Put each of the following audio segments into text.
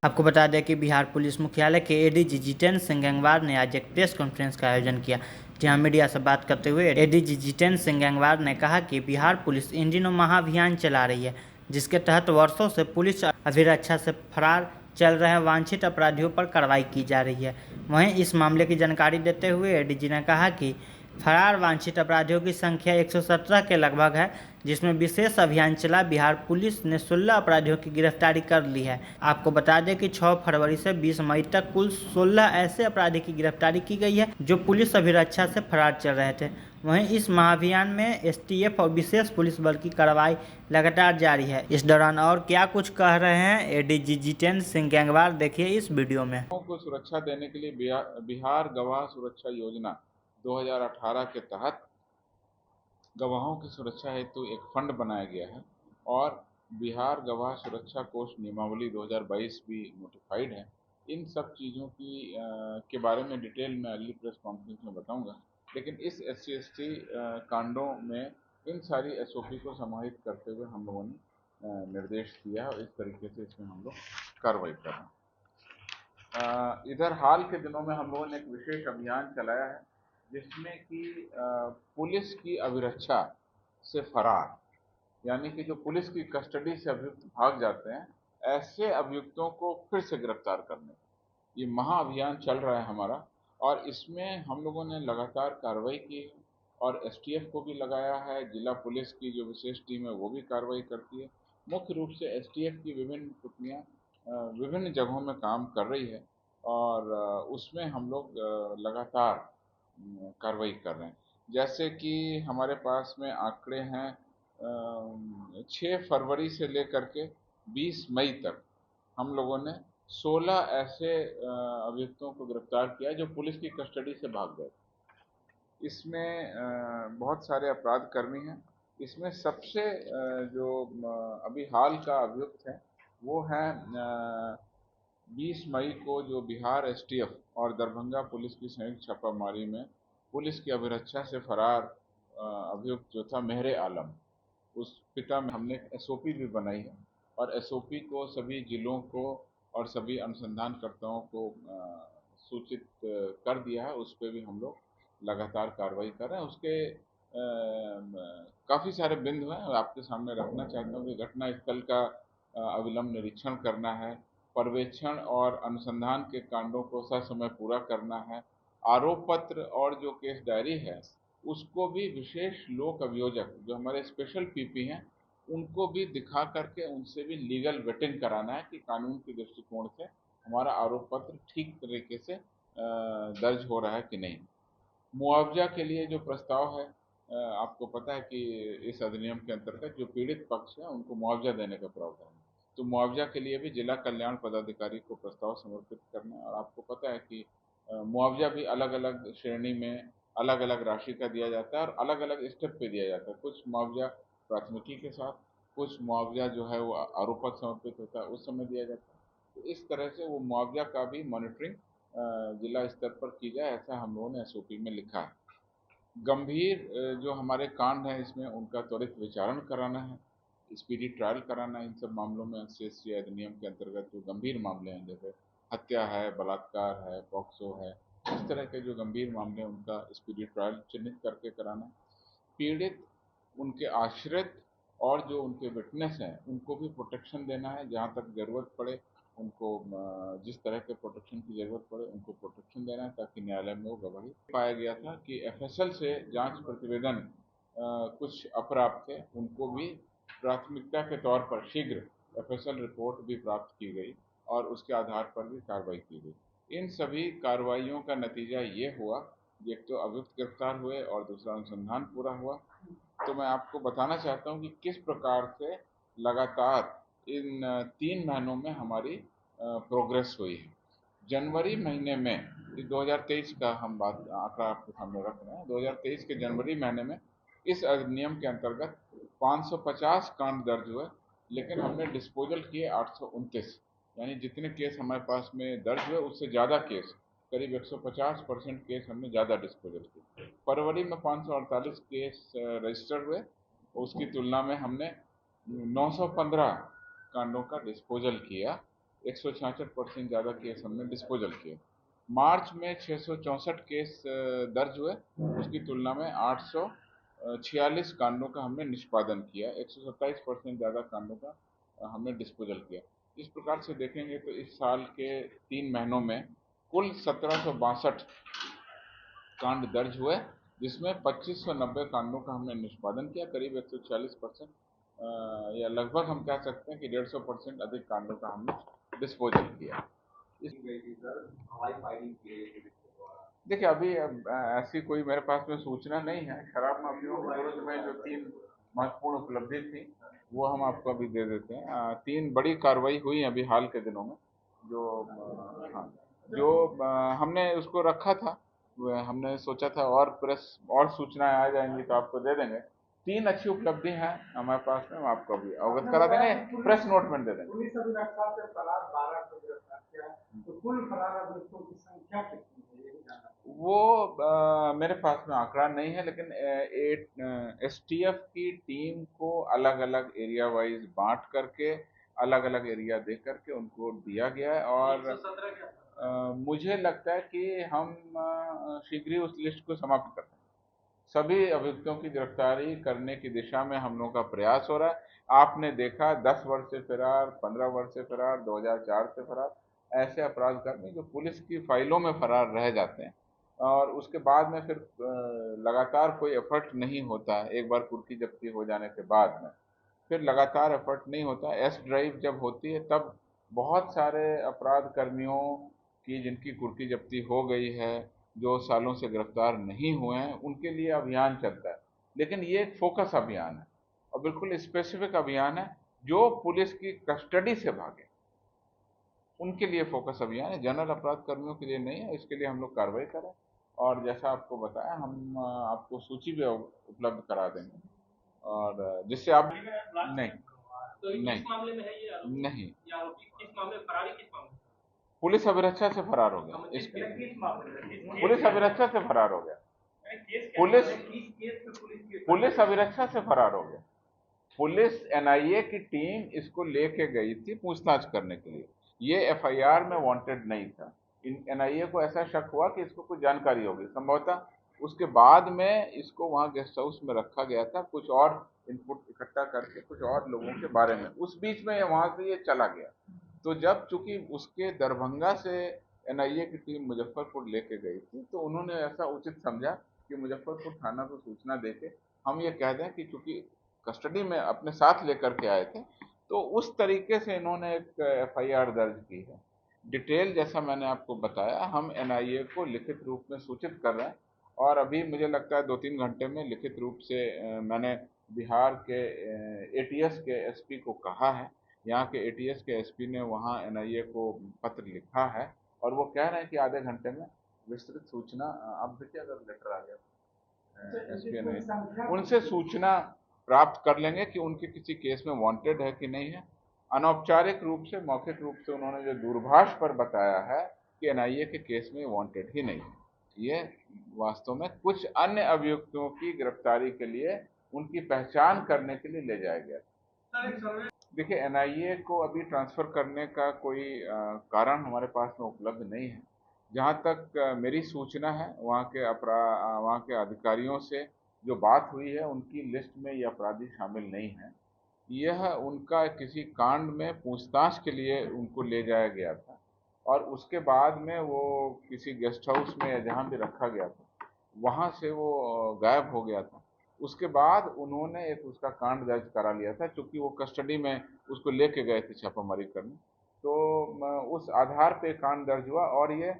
आपको बता दें कि बिहार पुलिस मुख्यालय के एडीजी जितेंद्र सिंह गंगवार ने आज एक प्रेस कॉन्फ्रेंस का आयोजन किया, जहां मीडिया से बात करते हुए एडीजी जितेंद्र सिंह गंगवार ने कहा कि बिहार पुलिस इन दिनों महाअभियान चला रही है, जिसके तहत वर्षों से पुलिस अभिरक्षा से फरार चल रहे वांछित अपराधियों पर कार्रवाई की जा रही है। वहीं इस मामले की जानकारी देते हुए एडीजी ने कहा कि फरार वांछित अपराधियों की संख्या 117 के लगभग है, जिसमें विशेष अभियान चला बिहार पुलिस ने 16 अपराधियों की गिरफ्तारी कर ली है। आपको बता दें कि 6 फरवरी से 20 मई तक कुल 16 ऐसे अपराधी की गिरफ्तारी की गई है जो पुलिस अभिरक्षा से फरार चल रहे थे। वहीं इस महाअभियान में एसटीएफ और विशेष पुलिस बल की कार्रवाई लगातार जारी है। इस दौरान और क्या कुछ कह रहे हैं एडीजी जितेंद्र सिंह गंगवार, देखिए इस वीडियो में। को सुरक्षा देने के लिए बिहार गवाह सुरक्षा योजना 2018 के तहत गवाहों की सुरक्षा हेतु एक फंड बनाया गया है और बिहार गवाह सुरक्षा कोष नियमावली 2022 भी नोटिफाइड है। इन सब चीज़ों के बारे में डिटेल में अगली प्रेस कॉन्फ्रेंस में बताऊंगा, लेकिन इस SC/ST कांडों में इन सारी SOP को समाहित करते हुए हम लोगों ने निर्देश दिया और इस तरीके से इसमें हम लोग कार्रवाई कर रहे हैं। इधर हाल के दिनों में हम लोगों ने एक विशेष अभियान चलाया है जिसमें कि पुलिस की अभिरक्षा से फरार, यानी कि जो पुलिस की कस्टडी से अभियुक्त भाग जाते हैं, ऐसे अभियुक्तों को फिर से गिरफ्तार करने, ये महाअभियान चल रहा है हमारा। और इसमें हम लोगों ने लगातार कार्रवाई की है और STF को भी लगाया है। जिला पुलिस की जो विशेष टीम है वो भी कार्रवाई करती है। मुख्य रूप से STF की विभिन्न टुकड़ियाँ विभिन्न जगहों में काम कर रही है और उसमें हम लोग लगातार कार्रवाई कर रहे हैं। जैसे कि हमारे पास में आंकड़े हैं 6 फरवरी से लेकर के 20 मई तक हम लोगों ने 16 ऐसे अभियुक्तों को गिरफ्तार किया जो पुलिस की कस्टडी से भाग गए। इसमें बहुत सारे अपराध कर्मी हैं। इसमें सबसे जो अभी हाल का अभियुक्त है वो है 20 मई को जो बिहार STF और दरभंगा पुलिस की संयुक्त छापामारी में पुलिस की अभिरक्षा से फरार अभियुक्त जो था मेहरे आलम, उस पिता में हमने एक SOP भी बनाई है और SOP को सभी जिलों को और सभी अनुसंधानकर्ताओं को सूचित कर दिया है। उस पर भी हम लोग लगातार कार्रवाई कर रहे हैं। उसके काफ़ी सारे बिंदु हैं, आपके सामने रखना चाहता हूँ कि घटना स्थल का अविलंब निरीक्षण करना है, पर्यवेक्षण और अनुसंधान के कांडों को ससमय पूरा करना है, आरोप पत्र और जो केस डायरी है उसको भी विशेष लोक अभियोजक जो हमारे स्पेशल PP हैं उनको भी दिखा करके उनसे भी लीगल वेटिंग कराना है कि कानून के दृष्टिकोण से हमारा आरोप पत्र ठीक तरीके से दर्ज हो रहा है कि नहीं। मुआवजा के लिए जो प्रस्ताव है, आपको पता है कि इस अधिनियम के अंतर्गत जो पीड़ित पक्ष है उनको मुआवजा देने का प्रावधान है, तो मुआवजा के लिए भी जिला कल्याण पदाधिकारी को प्रस्ताव समर्पित करना है। और आपको पता है कि मुआवजा भी अलग अलग श्रेणी में अलग अलग राशि का दिया जाता है और अलग अलग स्टेप पे दिया जाता है। कुछ मुआवजा प्राथमिकी के साथ, कुछ मुआवजा जो है वो आरोप पत्र समर्पित होता है उस समय दिया जाता है। तो इस तरह से वो मुआवजा का भी मॉनिटरिंग जिला स्तर पर की जाए, ऐसा हम लोगों ने SOP में लिखा है। गंभीर जो हमारे कांड हैं इसमें उनका त्वरित विचारण कराना है, स्पीडी ट्रायल कराना है। इन सब मामलों में SC/ST अधिनियम के अंतर्गत जो गंभीर मामले हैं जैसे हत्या है, बलात्कार है, पॉक्सो है, इस तरह के जो गंभीर मामले हैं उनका स्पीडी ट्रायल चिन्हित करके कराना। पीड़ित, उनके आश्रित और जो उनके विटनेस हैं उनको भी प्रोटेक्शन देना है, जहाँ तक ज़रूरत पड़े उनको जिस तरह के प्रोटेक्शन की ज़रूरत पड़े उनको प्रोटेक्शन देना है ताकि न्यायालय में वो गवाही। पाया गया था कि FSL से जांच प्रतिवेदन कुछ अप्राप्त थे, उनको भी प्राथमिकता के तौर पर शीघ्र FSL रिपोर्ट भी प्राप्त की गई और उसके आधार पर भी कार्रवाई की गई। इन सभी कार्रवाइयों का नतीजा ये हुआ, एक तो अभियुक्त गिरफ्तार हुए और दूसरा अनुसंधान पूरा हुआ। तो मैं आपको बताना चाहता हूँ कि किस प्रकार से लगातार इन 3 महीनों में हमारी प्रोग्रेस हुई है। जनवरी महीने में 2023 का हम बात आंकड़ा आपके सामने रख रहे हैं। 2023 के जनवरी महीने में इस अधिनियम के अंतर्गत 550 कांड दर्ज हुए, लेकिन हमने डिस्पोजल किए 829, यानी जितने केस हमारे पास में दर्ज हुए उससे ज़्यादा केस, करीब 150% केस हमने ज़्यादा डिस्पोजल किए। फरवरी में 548 केस रजिस्टर हुए, उसकी तुलना में हमने 915 कांडों का डिस्पोजल किया। 166% ज़्यादा केस हमने डिस्पोजल किए। मार्च में 664 केस दर्ज हुए, उसकी तुलना में 846 कांडों का हमने निष्पादन किया, 127% ज़्यादा कांडों का हमने डिस्पोजल किया। इस प्रकार से देखेंगे तो इस साल के 3 महीनों में कुल 1762 कांड दर्ज हुए, जिसमें 2590 कांडों का हमने निष्पादन किया, करीब 146% या लगभग हम कह सकते हैं कि 150% अधिक कांडों का हमने डिस्पोजल किया। देखिए अभी ऐसी कोई मेरे पास में सूचना नहीं है। शराब माफियाओं के विरुद्ध में जो 3 महत्वपूर्ण उपलब्धि थी वो हम आपको अभी दे देते हैं। 3 बड़ी कार्रवाई हुई अभी हाल के दिनों में, जो हाँ, जो हमने उसको रखा था, हमने सोचा था और प्रेस और सूचनाएं आ जाएंगी तो आपको दे देंगे। 3 अच्छी उपलब्धि हैं हमारे पास में, हम आपको अभी अवगत करा देंगे, प्रेस नोट में दे देंगे। पुलिस अभी रक्षा से फरार 12 को गिरफ्तार किया, तो कुल फरार अभियुक्तों की संख्या कितनी है ये जानना वो मेरे पास में आंकड़ा नहीं है, लेकिन एसटीएफ की टीम को अलग अलग एरिया वाइज बांट करके अलग अलग एरिया दे करके उनको दिया गया है, और मुझे लगता है कि हम शीघ्र ही उस लिस्ट को समाप्त कर देंगे। सभी अभियुक्तों की गिरफ्तारी करने की दिशा में हम लोगों का प्रयास हो रहा है। आपने देखा 10 वर्ष से फरार, 15 वर्ष से फरार, 2004 से फरार, ऐसे अपराधकर्मी जो पुलिस की फाइलों में फरार रह जाते हैं और उसके बाद में फिर लगातार कोई एफर्ट नहीं होता है। एक बार कुर्की जब्ती हो जाने के बाद में फिर लगातार एफर्ट नहीं होता। एस ड्राइव जब होती है तब बहुत सारे अपराध कर्मियों की जिनकी कुर्की जब्ती हो गई है, जो सालों से गिरफ्तार नहीं हुए हैं, उनके लिए अभियान चलता है। लेकिन ये एक फोकस अभियान है और बिल्कुल स्पेसिफिक अभियान है। जो पुलिस की कस्टडी से भागे उनके लिए फोकस अभियान है, जनरल अपराध कर्मियों के लिए नहीं है। इसके लिए हम लोग कार्रवाई करें और जैसा आपको बताया हम आपको सूची भी उपलब्ध करा देंगे, और जिससे आप नहीं तो नहीं किस मामले में है ये आरोपी? नहीं, ये आरोपी किस मामले फरारी किस मामले? पुलिस अभिरक्षा से फरार हो गया। इसके पुलिस अभिरक्षा से फरार हो गया। पुलिस अभिरक्षा से फरार हो गया। पुलिस एनआईए की टीम इसको लेके गई थी पूछताछ करने के लिए। ये एफआईआर में वांटेड नहीं था। एनआईए को ऐसा शक हुआ कि इसको कुछ जानकारी होगी संभवतः, उसके बाद में इसको वहां गेस्ट हाउस में रखा गया था कुछ और इनपुट इकट्ठा करके कुछ और लोगों के बारे में। उस बीच में वहां से ये चला गया। तो जब चूंकि उसके दरभंगा से एनआईए की टीम मुजफ्फरपुर लेके गई थी तो उन्होंने ऐसा उचित समझा कि मुजफ्फरपुर थाना को सूचना देके हम ये कह दें कि चूंकि कस्टडी में अपने साथ लेकर के आए थे, तो उस तरीके से इन्होंने एक एफआईआर दर्ज की है। डिटेल जैसा मैंने आपको बताया हम एनआईए को लिखित रूप में सूचित कर रहे हैं, और अभी मुझे लगता है 2-3 घंटे में लिखित रूप से मैंने बिहार के एटीएस के एसपी को कहा है। यहाँ के एटीएस के एसपी ने वहाँ एनआईए को पत्र लिखा है और वो कह रहे हैं कि आधे घंटे में विस्तृत सूचना, अब देखिए अगर लेटर आ गया एसपी ने, उनसे सूचना प्राप्त कर लेंगे कि उनके किसी केस में वांटेड है कि नहीं है। अनौपचारिक रूप से मौखिक रूप से उन्होंने जो दूरभाष पर बताया है कि एनआईए के केस में वांटेड ही नहीं है। ये वास्तव में कुछ अन्य अभियुक्तों की गिरफ्तारी के लिए उनकी पहचान करने के लिए ले जाया गया। देखिए एनआईए को अभी ट्रांसफर करने का कोई कारण हमारे पास में उपलब्ध नहीं है। जहाँ तक मेरी सूचना है वहाँ के अधिकारियों से जो बात हुई है उनकी लिस्ट में ये अपराधी शामिल नहीं है। यह उनका किसी कांड में पूछताछ के लिए उनको ले जाया गया था और उसके बाद में वो किसी गेस्ट हाउस में या जहाँ भी रखा गया था वहाँ से वो गायब हो गया था। उसके बाद उन्होंने एक उसका कांड दर्ज करा लिया था, क्योंकि वो कस्टडी में उसको लेके गए थे छापामारी करने, तो उस आधार पे कांड दर्ज हुआ। और ये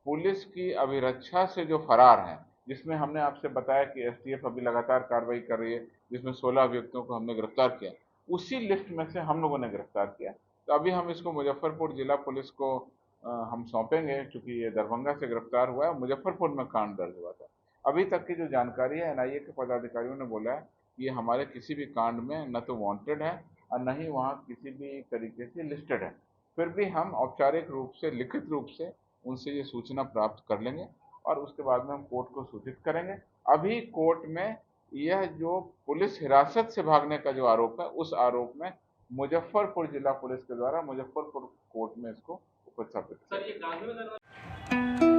पुलिस की अभिरक्षा से जो फरार हैं, जिसमें हमने आपसे बताया कि एसटीएफ अभी लगातार कार्रवाई कर रही है, जिसमें 16 अभियुक्तों को हमने गिरफ्तार किया, उसी लिस्ट में से हम लोगों ने गिरफ्तार किया। तो अभी हम इसको मुजफ्फरपुर जिला पुलिस को हम सौंपेंगे, चूंकि ये दरभंगा से गिरफ्तार हुआ है, मुजफ्फरपुर में कांड दर्ज हुआ था। अभी तक की जो जानकारी है एनआईए के पदाधिकारियों ने बोला है कि ये हमारे किसी भी कांड में न तो वांटेड है और न ही वहाँ किसी भी तरीके से लिस्टेड है। फिर भी हम औपचारिक रूप से लिखित रूप से उनसे ये सूचना प्राप्त कर लेंगे और उसके बाद में हम कोर्ट को सूचित करेंगे। अभी कोर्ट में यह जो पुलिस हिरासत से भागने का जो आरोप है, उस आरोप में मुजफ्फरपुर जिला पुलिस के द्वारा मुजफ्फरपुर कोर्ट में इसको उपस्थापित किया।